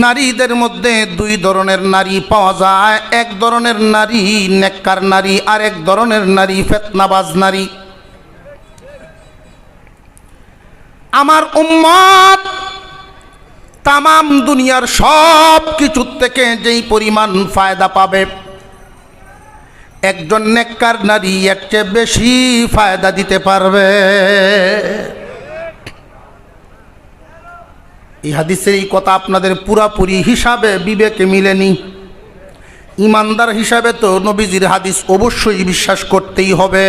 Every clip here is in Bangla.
নারীদের মধ্যে দুই ধরনের নারী পাওয়া যায়। এক ধরনের নারী নেককার নারী, আর এক ধরনের নারী ফিতনাবাজ নারী। আমার উম্মত তামাম দুনিয়ার সব কিছুর থেকে যেই পরিমাণ ফায়দা পাবে, একজন নেককার নারী এর চেয়ে বেশি ফায়দা দিতে পারবে। এই হাদিসের এই কথা আপনাদের পুরাপুরি হিসাবে বিবেকে মিলেনি। ইমানদার হিসাবে তো নবীজির হাদিস অবশ্যই বিশ্বাস করতেই হবে,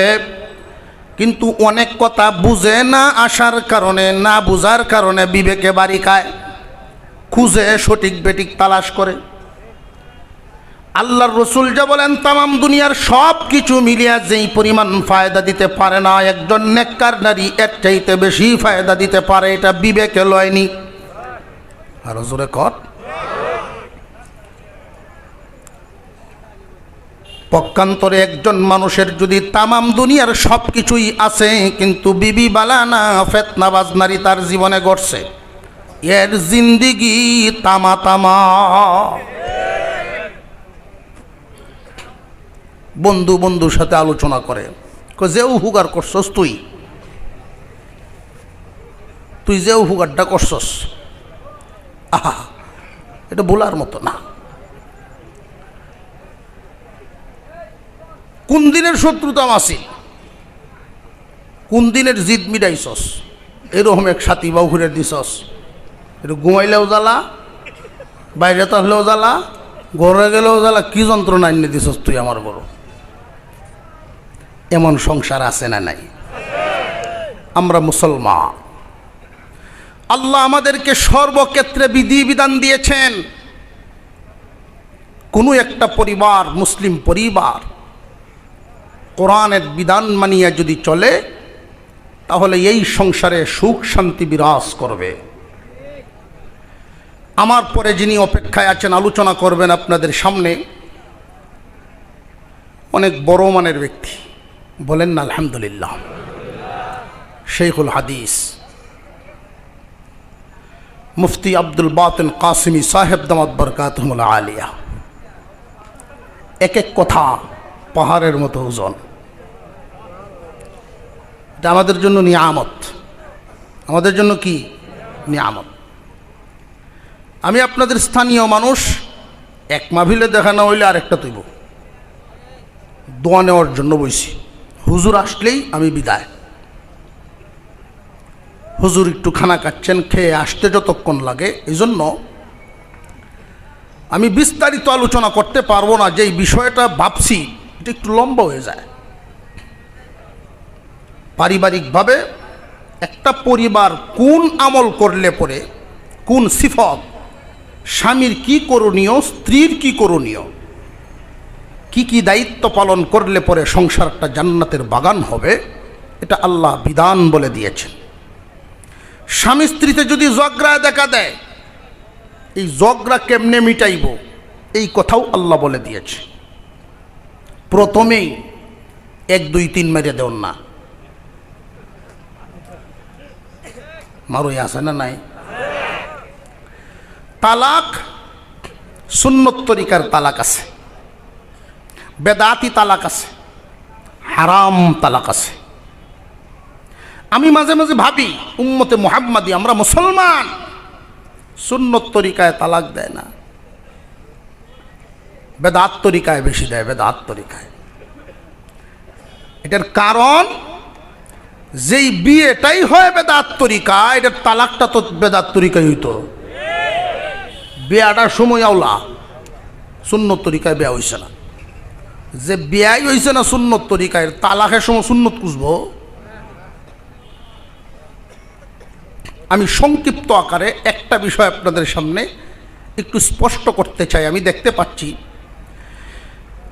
কিন্তু অনেক কথা বুঝে না আসার কারণে, না বুঝার কারণে বিবেকে বাড়ি খায়, খুঁজে সঠিক বেঠিক তালাশ করে। আল্লাহর রসুল যা বলেন, তামাম দুনিয়ার সব কিছু মিলিয়ে যেই পরিমাণ ফায়দা দিতে পারে না, একজন নেককার নারী এর চাইতে বেশি ফায়দা দিতে পারে। এটা বিবেকে লয়নি। আর জোরে কর। পক্ষান্তরে একজন মানুষের যদি তামাম দুনিয়ার সব কিছুই আছে, কিন্তু বিবি বালানা ফিতনাবাজ নারী তার জীবনে ঘটছে, এর জিন্দিগি তামা তামা। বন্ধু বন্ধুর সাথে আলোচনা করে, যেও হুগার করছস তুই যেও হুগারটা করছস, আহা, এটা বলার মতো না। কোন দিনের শত্রুতা মাসি, কোন দিনের জিদ মিটাইছস, এরকম এক সাথী বাউ ঘুরে দিছস। এটা ঘুমাইলেও জ্বালা, বাইরে থাকলেও জ্বালা, ঘরে গেলেও জ্বালা, কি যন্ত্রণা এনে দিছস তুই আমার বড়। এমন সংসার আছে না নাই? আমরা মুসলমান, আল্লাহ আমাদেরকে সর্বক্ষেত্রে বিধিবিধান দিয়েছেন। কোনো একটা পরিবার, মুসলিম পরিবার, কোরআনের বিধান মানিয়ে যদি চলে, তাহলে এই সংসারে সুখ শান্তি বিরাজ করবে। আমার পরে যিনি অপেক্ষায় আছেন আলোচনা করবেন আপনাদের সামনে, অনেক বড় মানের ব্যক্তি, বলেন না আলহামদুলিল্লাহ। শেখুল হাদিস মুফতি আব্দুল বাতিন কাসিমি সাহেব দামাত বরকাতুহুল আলিয়া। এক এক কথা পাহাড়ের মতো ওজন। এটা আমাদের জন্য নিয়ামত, আমাদের জন্য কি নিয়ামত। আমি আপনাদের স্থানীয় মানুষ, এক মাহফিলে দেখা না হইলে আরেকটা তুইব, দোয়া নেওয়ার জন্য বইছি। হুজুর আসলেই আমি বিদায়। হুজুর একটু খানা খাচ্ছেন, খেয়ে আসতে যতক্ষণ লাগে, এই জন্য আমি বিস্তারিত আলোচনা করতে পারবো না। যেই বিষয়টা ভাবছি এটা একটু লম্বা হয়ে যায়। পারিবারিকভাবে একটা পরিবার কোন আমল করলে পরে, কোন সিফত, স্বামীর কি করণীয়, স্ত্রীর কি করণীয়, কি কি দায়িত্ব পালন করলে পরে সংসারটা জান্নাতের বাগান হবে, এটা আল্লাহ বিধান বলে দিয়েছেন। স্বামী স্ত্রীতে যদি ঝগড়া দেখা দেয়, এই ঝগড়া কেমনে মিটাইব, এই কথাও আল্লাহ বলে দিয়েছে। প্রথমেই 1 2 3 মেরে দেন না, মারুই আছে না নাই? তালাক সুন্নত তরিকার তালাক আছে, বেদাতি তালাক আছে, হারাম তালাক আছে। আমি মাঝে মাঝে ভাবি, উম্মতে মুহাম্মাদি, আমরা মুসলমান, সুন্নত তরিকায় তালাক দেয় না, বেদাত তরিকায় বেশি দেয়, বেদাত তরিকায়। এটার কারণ, যেই বিয়েটাই হয় বেদাত তরিকা, এটার তালাকটা তো বেদাত তরিকায় হইতো। বিয়াটার সময় আওলা, সুন্নত তরিকায় বিয়া হইছে না। যে বিয়াই হইছে না সুন্নত তরিকায়, তালাকের সময় সুন্নত খুঁজবো। আমি সংক্ষিপ্ত আকারে একটা বিষয় আপনাদের সামনে একটু স্পষ্ট করতে চাই। আমি দেখতে পাচ্ছি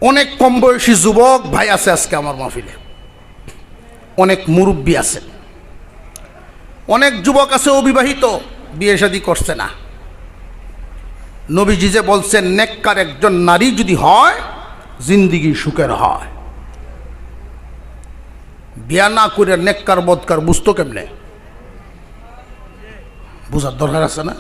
অনেক কম বয়সী যুবক ভাই আছে আজকে আমার মাহফিলে, অনেক মুরব্বী আছে, অনেক যুবক আছে অবিবাহিত, বিয়ে শাদী করছে না। নবীজি যে বলছেন, নেককার একজন নারী যদি হয়, জিন্দিগি সুখের হয়। বিয়া না করে নেককার বদকার বুঝতো কেমনে? বুঝার দরকার আছে না?